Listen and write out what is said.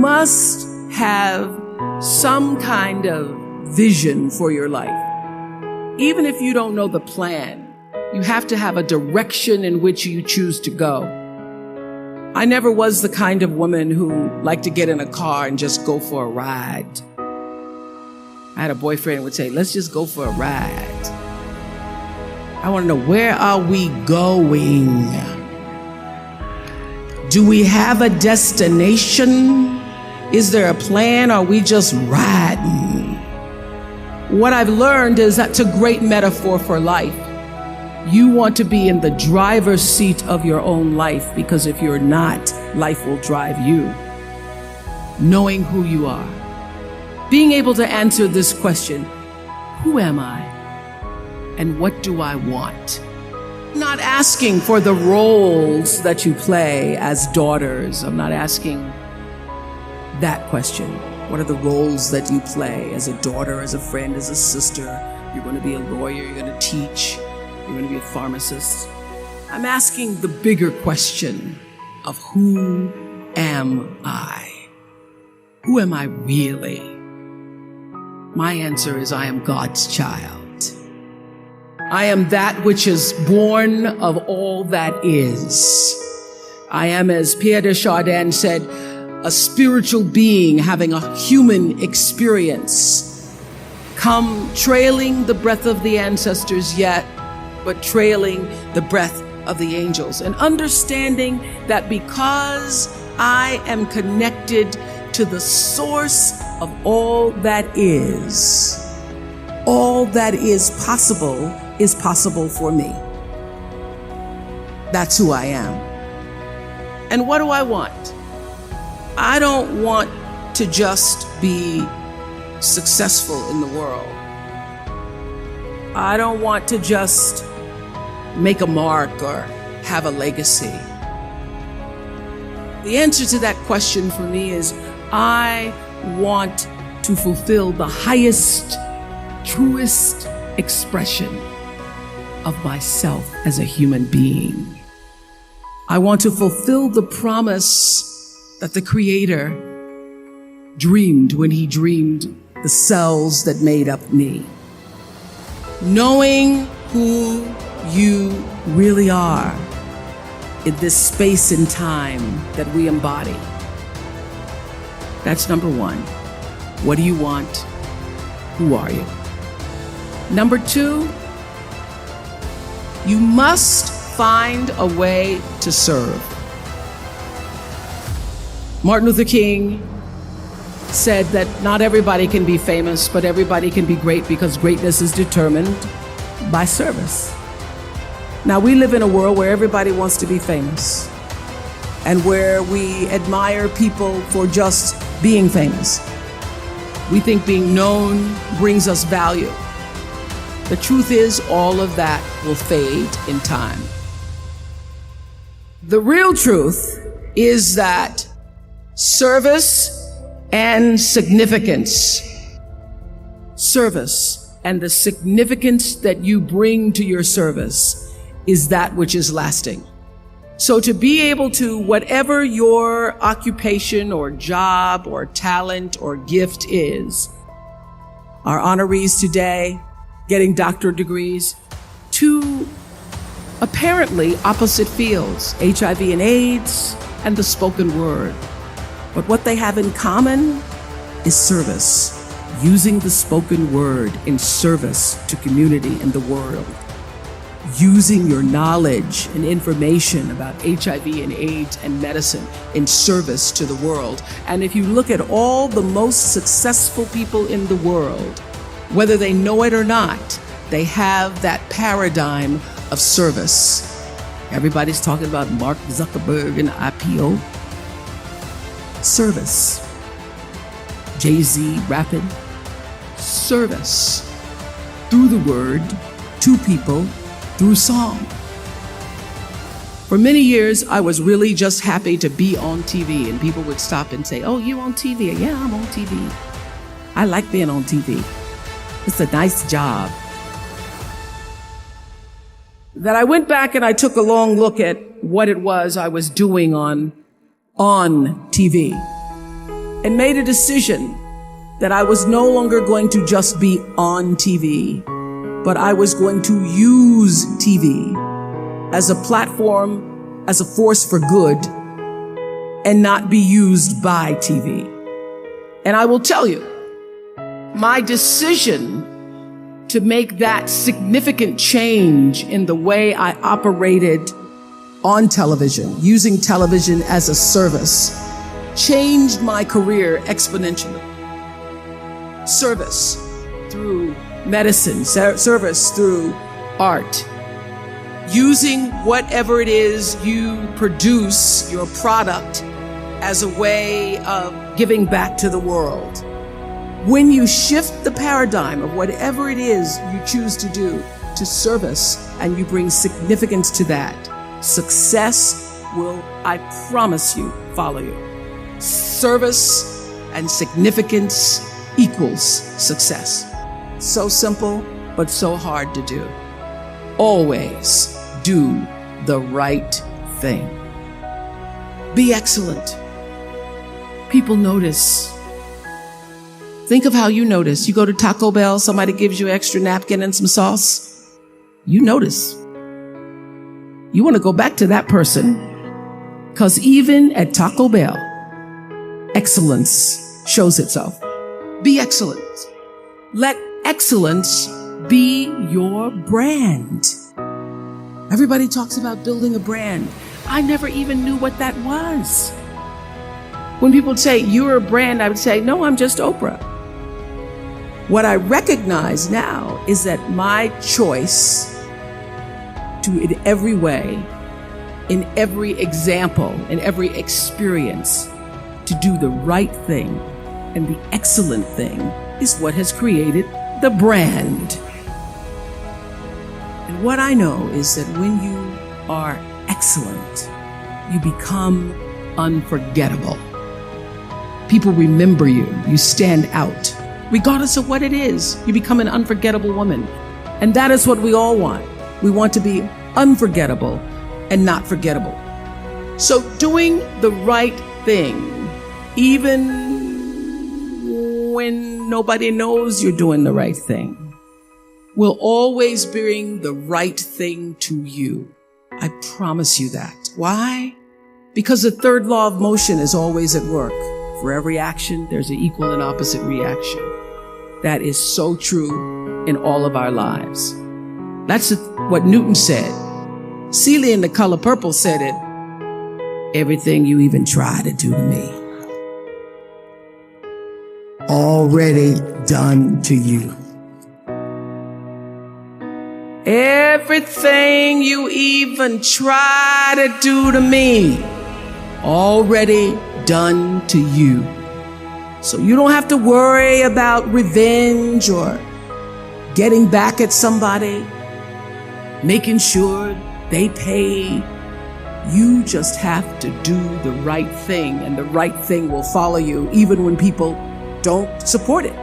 must have some kind of vision for your life. Even if you don't know the plan, you have to have a direction in which you choose to go. I never was the kind of woman who liked to get in a car and just go for a ride. I had a boyfriend who would say, let's just go for a ride. I want to know, where are we going? Do we have a destination? Is there a plan? Or are we just riding? What I've learned is that's a great metaphor for life. You want to be in the driver's seat of your own life, because if you're not, life will drive you. Knowing who you are. Being able to answer this question, who am I? And what do I want? Not asking for the roles that you play as daughters. I'm not asking that question. What are the roles that you play as a daughter, as a friend, as a sister? You're going to be a lawyer, you're going to teach, you're going to be a pharmacist. I'm asking the bigger question of who am I? Who am I really? My answer is I am God's child. I am that which is born of all that is. I am, as Pierre de Chardin said, a spiritual being having a human experience, come trailing the breath of the ancestors yet, but trailing the breath of the angels, and understanding that because I am connected to the source of all that is possible for me. That's who I am. And what do I want? I don't want to just be successful in the world. I don't want to just make a mark or have a legacy. The answer to that question for me is I want to fulfill the highest, truest expression of myself as a human being. I want to fulfill the promise that the Creator dreamed when He dreamed the cells that made up me. Knowing who you really are in this space and time that we embody. That's number one. What do you want? Who are you? Number two, you must find a way to serve. Martin Luther King said that not everybody can be famous, but everybody can be great, because greatness is determined by service. Now, we live in a world where everybody wants to be famous and where we admire people for just being famous. We think being known brings us value. The truth is, all of that will fade in time. The real truth is that service and significance, service and the significance that you bring to your service is that which is lasting. So to be able to, whatever your occupation or job or talent or gift is, our honorees today getting doctorate degrees, to apparently opposite fields, HIV and AIDS and the spoken word. But what they have in common is service, using the spoken word in service to community and the world. Using your knowledge and information about HIV and AIDS and medicine in service to the world. And if you look at all the most successful people in the world, whether they know it or not, they have that paradigm of service. Everybody's talking about Mark Zuckerberg and IPO. Service. Jay-Z rapping. Service. Through the word, to people, through song. For many years, I was really just happy to be on TV, and people would stop and say, "Oh, you on TV?" "Yeah, I'm on TV. I like being on TV. It's a nice job." That I went back and I took a long look at what it was I was doing on TV. and made a decision that I was no longer going to just be on TV, but I was going to use TV as a platform, as a force for good, and not be used by TV. And I will tell you, my decision to make that significant change in the way I operated on television, using television as a service, changed my career exponentially. Service through medicine, service through art, using whatever it is you produce, your product, as a way of giving back to the world. When you shift the paradigm of whatever it is you choose to do to service, and you bring significance to that, success will, I promise you, follow you. Service and significance equals success. So simple, but so hard to do. Always do the right thing. Be excellent. People notice. Think of how you notice. You go to Taco Bell, somebody gives you an extra napkin and some sauce. You notice. You want to go back to that person, because even at Taco Bell, excellence shows itself. Be excellent. Let excellence be your brand. Everybody talks about building a brand. I never even knew what that was. When people say, you're a brand, I would say, no, I'm just Oprah. What I recognize now is that my choice to, in every way, in every example, in every experience, to do the right thing and the excellent thing is what has created the brand. And what I know is that when you are excellent, you become unforgettable. People remember you. You stand out. Regardless of what it is, you become an unforgettable woman. And that is what we all want. We want to be unforgettable and not forgettable. So doing the right thing, even when nobody knows you're doing the right thing, will always bring the right thing to you. I promise you that. Why? Because the third law of motion is always at work. For every action, there's an equal and opposite reaction. That is so true in all of our lives. That's what Newton said. Celia in The Color Purple said it. Everything you even try to do to me, already done to you. Everything you even try to do to me, already done to you. So you don't have to worry about revenge or getting back at somebody, making sure they pay. You just have to do the right thing, and the right thing will follow you even when people don't support it.